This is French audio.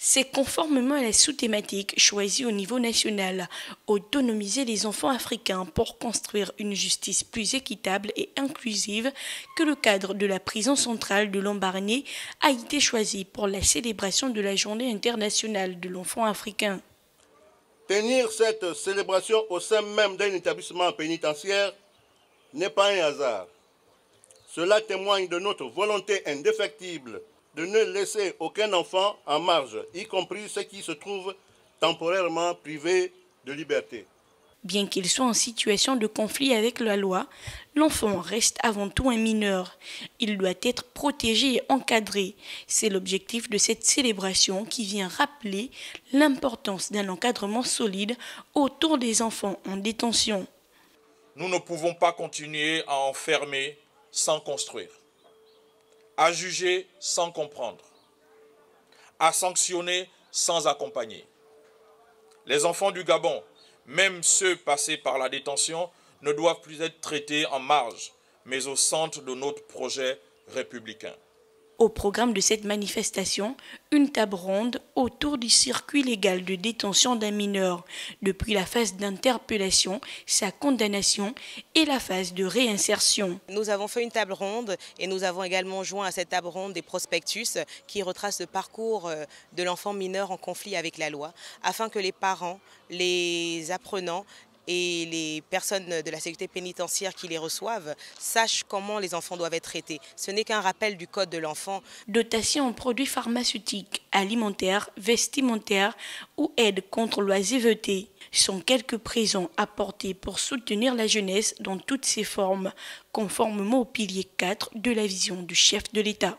C'est conformément à la sous-thématique choisie au niveau national, autonomiser les enfants africains pour construire une justice plus équitable et inclusive que le cadre de la prison centrale de Lambaréné a été choisi pour la célébration de la Journée internationale de l'enfant africain. Tenir cette célébration au sein même d'un établissement pénitentiaire n'est pas un hasard. Cela témoigne de notre volonté indéfectible de ne laisser aucun enfant en marge, y compris ceux qui se trouvent temporairement privés de liberté. Bien qu'il soit en situation de conflit avec la loi, l'enfant reste avant tout un mineur. Il doit être protégé et encadré. C'est l'objectif de cette célébration qui vient rappeler l'importance d'un encadrement solide autour des enfants en détention. Nous ne pouvons pas continuer à enfermer sans construire, à juger sans comprendre, à sanctionner sans accompagner. Les enfants du Gabon, même ceux passés par la détention, ne doivent plus être traités en marge, mais au centre de notre projet républicain. Au programme de cette manifestation, une table ronde autour du circuit légal de détention d'un mineur, depuis la phase d'interpellation, sa condamnation et la phase de réinsertion. Nous avons fait une table ronde et nous avons également joint à cette table ronde des prospectus qui retracent le parcours de l'enfant mineur en conflit avec la loi, afin que les parents, les apprenants et les personnes de la sécurité pénitentiaire qui les reçoivent sachent comment les enfants doivent être traités. Ce n'est qu'un rappel du code de l'enfant. Dotation en produits pharmaceutiques, alimentaires, vestimentaires ou aide contre l'oisiveté sont quelques présents apportés pour soutenir la jeunesse dans toutes ses formes, conformément au pilier 4 de la vision du chef de l'État.